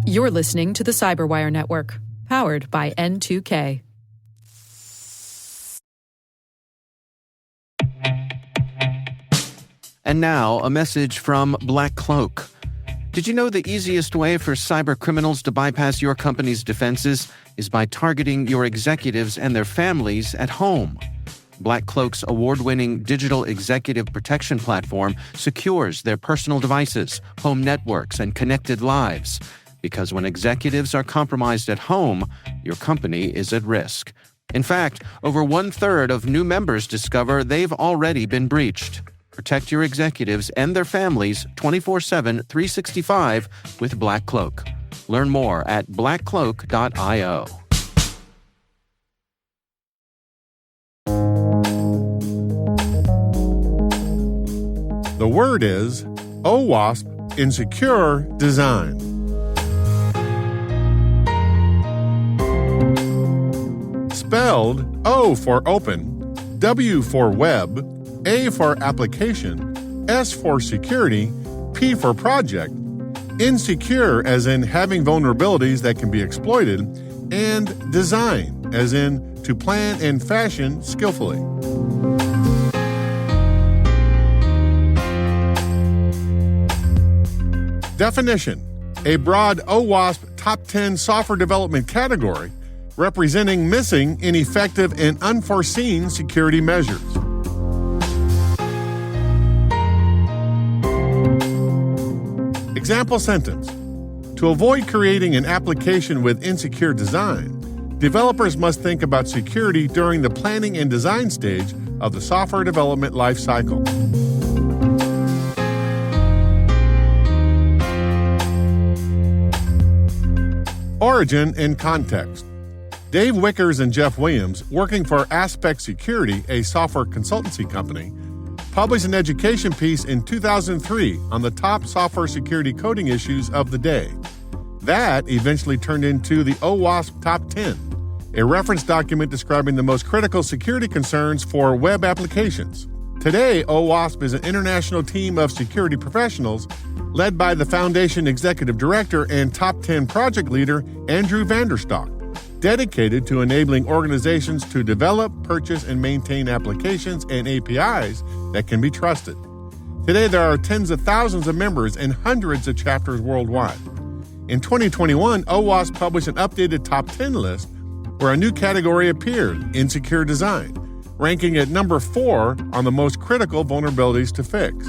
You're listening to the Cyberwire Network, powered by N2K. And now, a message from Black Cloak. Did you know the easiest way for cyber criminals to bypass your company's defenses is by targeting your executives and their families at home? Black Cloak's award-winning digital executive protection platform secures their personal devices, home networks, and connected lives. Because when executives are compromised at home, your company is at risk. In fact, over 1/3 of new members discover they've already been breached. Protect your executives and their families 24/7, 365 with Black Cloak. Learn more at blackcloak.io. The word is OWASP, insecure design. Spelled O for open, W for web, A for application, S for security, P for project, insecure as in having vulnerabilities that can be exploited, and design as in to plan and fashion skillfully. Definition: a broad OWASP top 10 software development category representing missing, ineffective, and unforeseen security measures. Example sentence: to avoid creating an application with insecure design, developers must think about security during the planning and design stage of the software development lifecycle. Origin and context. Dave Wickers and Jeff Williams, working for Aspect Security, a software consultancy company, published an education piece in 2003 on the top software security coding issues of the day. That eventually turned into the OWASP Top 10, a reference document describing the most critical security concerns for web applications. Today, OWASP is an international team of security professionals led by the Foundation Executive Director and Top 10 project leader Andrew Vanderstock, dedicated to enabling organizations to develop, purchase, and maintain applications and APIs that can be trusted. Today, there are tens of thousands of members and hundreds of chapters worldwide. In 2021, OWASP published an updated top 10 list where a new category appeared, insecure design, ranking at number 4 on the most critical vulnerabilities to fix.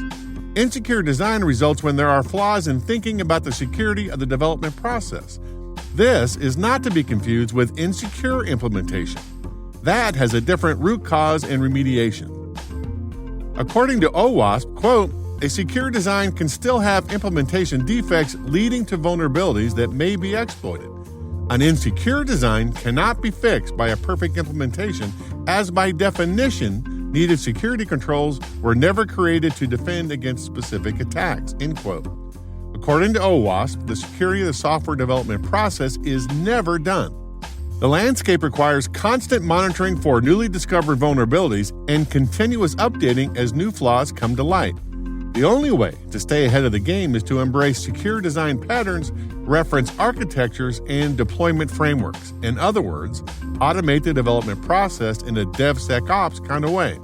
Insecure design results when there are flaws in thinking about the security of the development process. This is not to be confused with insecure implementation. That has a different root cause and remediation. According to OWASP, quote, a secure design can still have implementation defects leading to vulnerabilities that may be exploited. An insecure design cannot be fixed by a perfect implementation, as by definition, needed security controls were never created to defend against specific attacks, end quote. According to OWASP, the security of the software development process is never done. The landscape requires constant monitoring for newly discovered vulnerabilities and continuous updating as new flaws come to light. The only way to stay ahead of the game is to embrace secure design patterns, reference architectures, and deployment frameworks. In other words, automate the development process in a DevSecOps kind of way.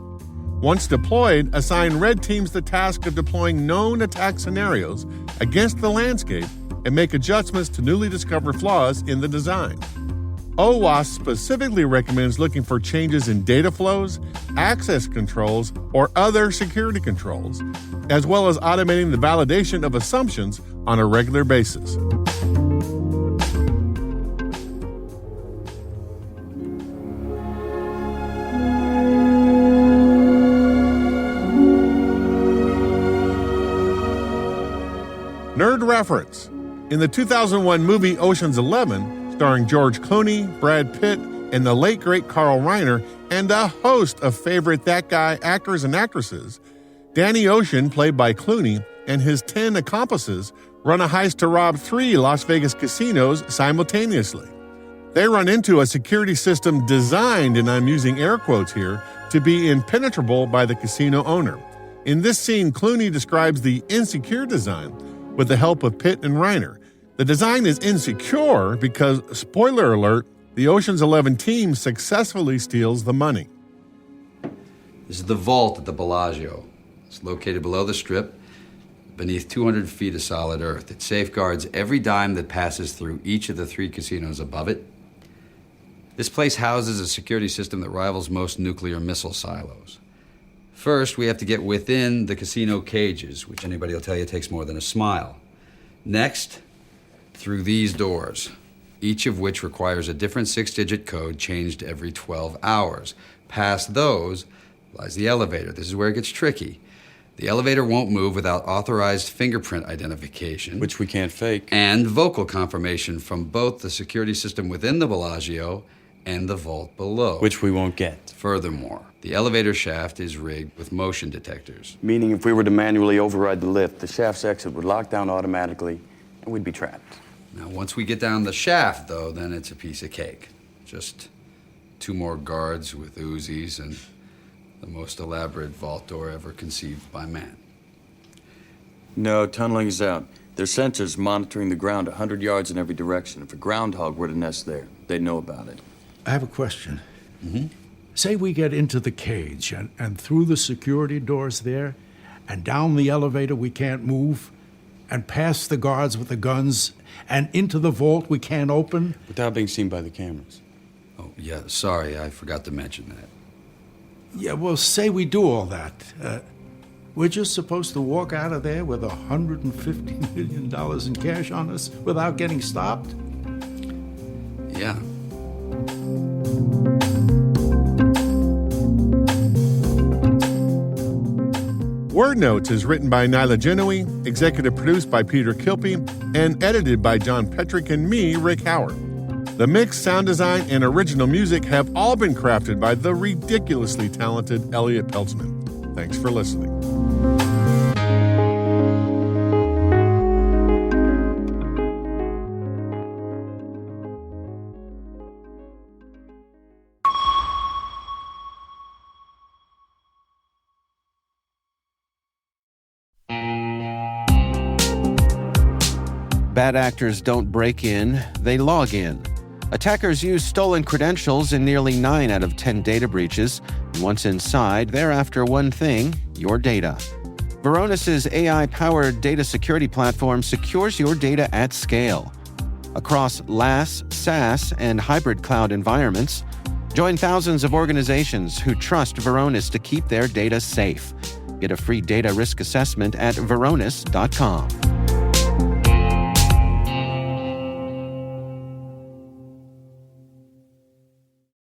Once deployed, assign red teams the task of deploying known attack scenarios against the landscape and make adjustments to newly discovered flaws in the design. OWASP specifically recommends looking for changes in data flows, access controls, or other security controls, as well as automating the validation of assumptions on a regular basis. Nerd reference. In the 2001 movie Ocean's 11, starring George Clooney, Brad Pitt, and the late great Carl Reiner, and a host of favorite that guy actors and actresses, Danny Ocean, played by Clooney, and his 10 accomplices run a heist to rob 3 Las Vegas casinos simultaneously. They run into a security system designed, and I'm using air quotes here, to be impenetrable by the casino owner. In this scene, Clooney describes the insecure design with the help of Pitt and Reiner. The design is insecure because, spoiler alert, the Ocean's 11 team successfully steals the money. This is the vault at the Bellagio. It's located below the Strip, beneath 200 feet of solid earth. It safeguards every dime that passes through each of the 3 casinos above it. This place houses a security system that rivals most nuclear missile silos. First, we have to get within the casino cages, which anybody will tell you takes more than a smile. Next, through these doors, each of which requires a different 6-digit code changed every 12 hours. Past those lies the elevator. This is where it gets tricky. The elevator won't move without authorized fingerprint identification, which we can't fake, and vocal confirmation from both the security system within the Bellagio and the vault below, which we won't get. Furthermore, the elevator shaft is rigged with motion detectors. Meaning if we were to manually override the lift, the shaft's exit would lock down automatically, and we'd be trapped. Now, once we get down the shaft, though, then it's a piece of cake. Just 2 more guards with Uzis and the most elaborate vault door ever conceived by man. No, tunneling is out. There's sensors monitoring the ground 100 yards in every direction. If a groundhog were to nest there, they'd know about it. I have a question. Mm-hmm. Say we get into the cage and through the security doors there, and down the elevator we can't move, and past the guards with the guns, and into the vault we can't open. Without being seen by the cameras. Oh, yeah, sorry, I forgot to mention that. Yeah, well, say we do all that. We're just supposed to walk out of there with $150 million in cash on us without getting stopped? Yeah. Word Notes is written by Nyla Genoe, executive produced by Peter Kilpie, and edited by John Petrick and me, Rick Howard. The mix, sound design, and original music have all been crafted by the ridiculously talented Elliot Peltzman. Thanks for listening. Bad actors don't break in, they log in. Attackers use stolen credentials in nearly 9 out of 10 data breaches, and once inside, they're after one thing: your data. Varonis' AI-powered data security platform secures your data at scale. Across LaaS, SaaS, and hybrid cloud environments, join thousands of organizations who trust Varonis to keep their data safe. Get a free data risk assessment at varonis.com.